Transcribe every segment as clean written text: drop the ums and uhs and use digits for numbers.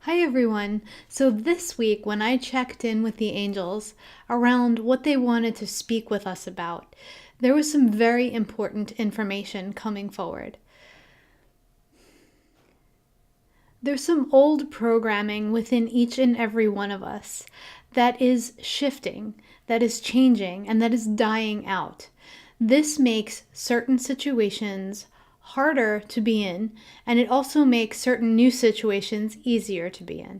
Hi everyone. So this week when I checked in with the angels around what they wanted to speak with us about, there was some very important information coming forward. There's some old programming within each and every one of us that is shifting, that is changing, and that is dying out. This makes certain situations harder to be in, and it also makes certain new situations easier to be in.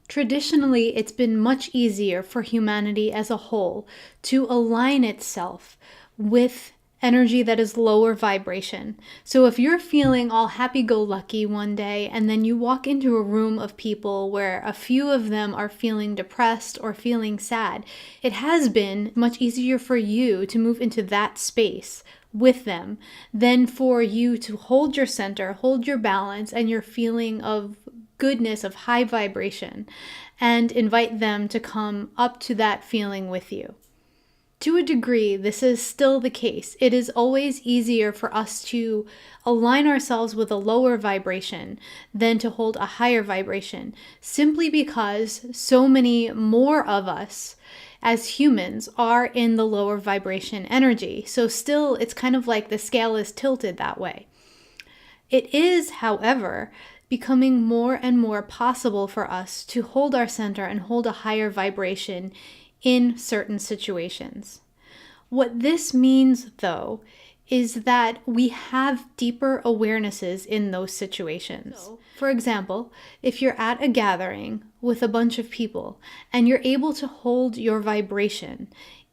Traditionally, it's been much easier for humanity as a whole to align itself with energy that is lower vibration. So if you're feeling all happy-go-lucky one day and then you walk into a room of people where a few of them are feeling depressed or feeling sad, it has been much easier for you to move into that space with them than for you to hold your center, hold your balance and your feeling of goodness, of high vibration, and invite them to come up to that feeling with you. To a degree, this is still the case. It is always easier for us to align ourselves with a lower vibration than to hold a higher vibration, simply because so many more of us as humans are in the lower vibration energy. So still, it's kind of like the scale is tilted that way. It is, however, becoming more and more possible for us to hold our center and hold a higher vibration in certain situations. What this means, though, is that we have deeper awarenesses in those situations. So, for example, if you're at a gathering with a bunch of people and you're able to hold your vibration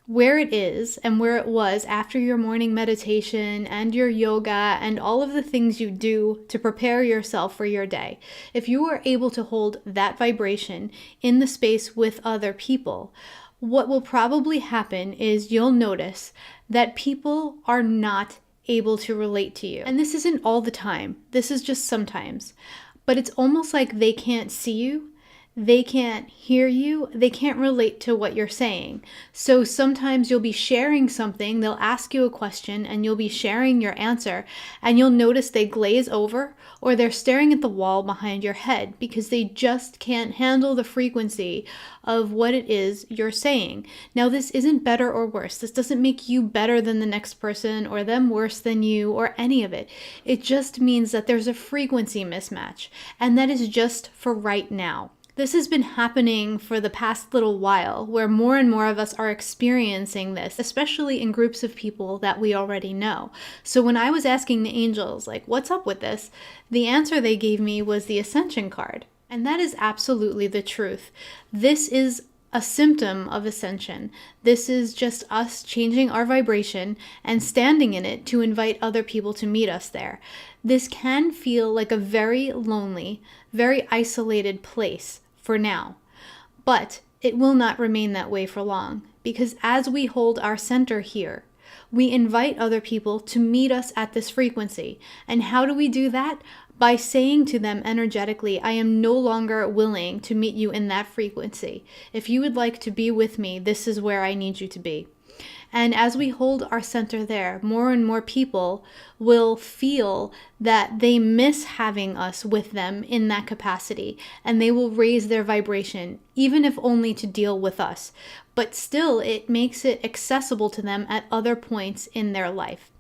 where it is and where it was after your morning meditation and your yoga and all of the things you do to prepare yourself for your day, if you are able to hold that vibration in the space with other people, what will probably happen is you'll notice that people are not able to relate to you. And this isn't all the time. This is just sometimes. But it's almost like they can't see you. They can't hear you. They can't relate to what you're saying. So sometimes you'll be sharing something. They'll ask you a question and you'll be sharing your answer. And you'll notice they glaze over or they're staring at the wall behind your head because they just can't handle the frequency of what it is you're saying. Now, this isn't better or worse. This doesn't make you better than the next person or them worse than you or any of it. It just means that there's a frequency mismatch. And that is just for right now. This has been happening for the past little while, where more and more of us are experiencing this, especially in groups of people that we already know. So when I was asking the angels, like, what's up with this? The answer they gave me was the Ascension card. And that is absolutely the truth. This is a symptom of ascension. This is just us changing our vibration and standing in it to invite other people to meet us there. This can feel like a very lonely, very isolated place for now, but it will not remain that way for long, because as we hold our center here, we invite other people to meet us at this frequency. And how do we do that? By saying to them energetically, I am no longer willing to meet you in that frequency. If you would like to be with me, this is where I need you to be. And as we hold our center there, more and more people will feel that they miss having us with them in that capacity, and they will raise their vibration, even if only to deal with us. But still, it makes it accessible to them at other points in their life.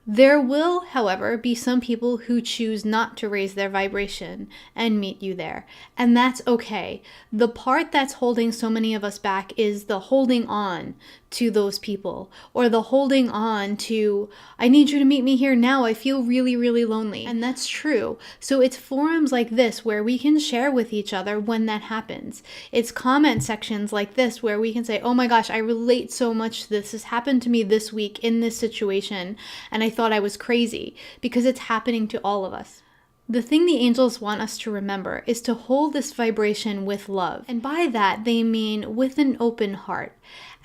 There will, however, be some people who choose not to raise their vibration and meet you there. And that's okay. The part that's holding so many of us back is the holding on to those people, or the holding on to, I need you to meet me here now. I feel really, really lonely. And that's true. So it's forums like this where we can share with each other when that happens. It's comment sections like this where we can say, oh my gosh, I relate so much to this. This happened to me this week in this situation, and I thought I was crazy, because it's happening to all of us. The thing the angels want us to remember is to hold this vibration with love. And by that, they mean with an open heart,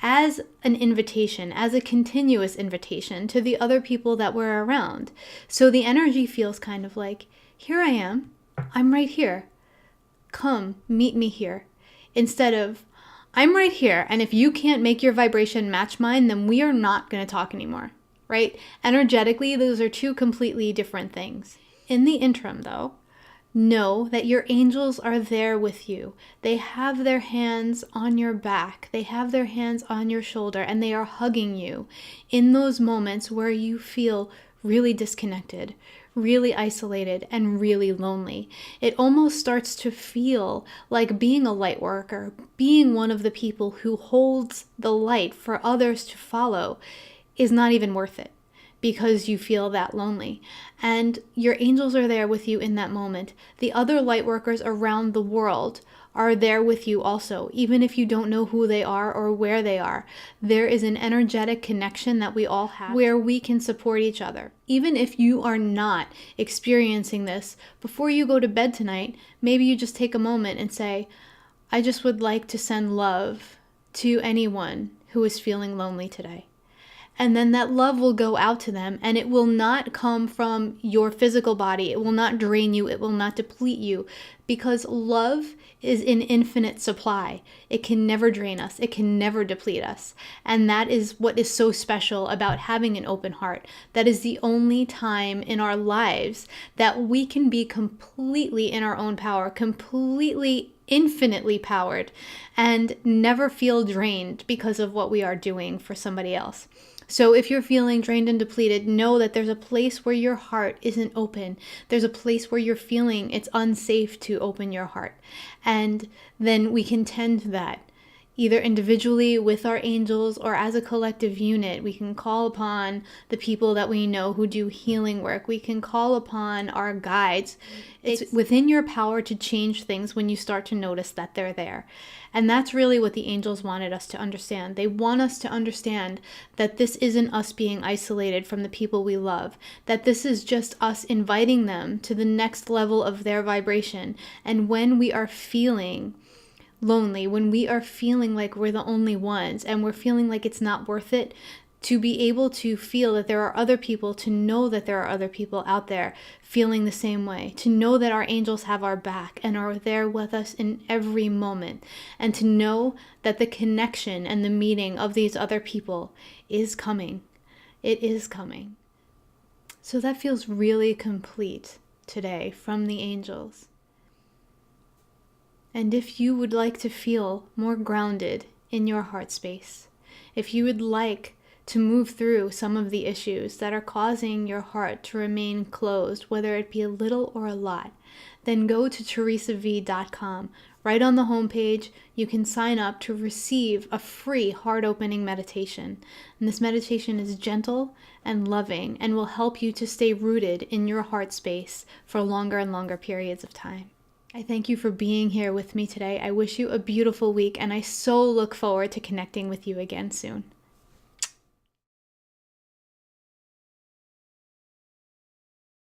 as an invitation, as a continuous invitation to the other people that we're around. So the energy feels kind of like, here I am, I'm right here. Come, meet me here. Instead of, I'm right here, and if you can't make your vibration match mine, then we are not going to talk anymore, right? Energetically, those are two completely different things. In the interim, though, know that your angels are there with you. They have their hands on your back, they have their hands on your shoulder, and they are hugging you in those moments where you feel really disconnected, really isolated, and really lonely. It almost starts to feel like being a light worker, being one of the people who holds the light for others to follow, is not even worth it, because you feel that lonely. And your angels are there with you in that moment. The other light workers around the world are there with you also, even if you don't know who they are or where they are. There is an energetic connection that we all have where we can support each other. Even if you are not experiencing this, before you go to bed tonight, maybe you just take a moment and say, I just would like to send love to anyone who is feeling lonely today. And then that love will go out to them, and it will not come from your physical body. It will not drain you. It will not deplete you, because love is an infinite supply. It can never drain us. It can never deplete us. And that is what is so special about having an open heart. That is the only time in our lives that we can be completely in our own power, completely infinitely powered, and never feel drained because of what we are doing for somebody else. So if you're feeling drained and depleted, know that there's a place where your heart isn't open. There's a place where you're feeling it's unsafe to open your heart. And then we can tend to that, either individually with our angels or as a collective unit. We can call upon the people that we know who do healing work. We can call upon our guides. It's within your power to change things when you start to notice that they're there. And that's really what the angels wanted us to understand. They want us to understand that this isn't us being isolated from the people we love, that this is just us inviting them to the next level of their vibration. And when we are feeling lonely, when we are feeling like we're the only ones and we're feeling like it's not worth it, to be able to feel that there are other people, to know that there are other people out there feeling the same way, to know that our angels have our back and are there with us in every moment, and to know that the connection and the meeting of these other people is coming. It is coming. So that feels really complete today from the angels. And if you would like to feel more grounded in your heart space, if you would like to move through some of the issues that are causing your heart to remain closed, whether it be a little or a lot, then go to theresav.com. Right on the homepage, you can sign up to receive a free heart-opening meditation. And this meditation is gentle and loving and will help you to stay rooted in your heart space for longer and longer periods of time. I thank you for being here with me today. I wish you a beautiful week, and I so look forward to connecting with you again soon.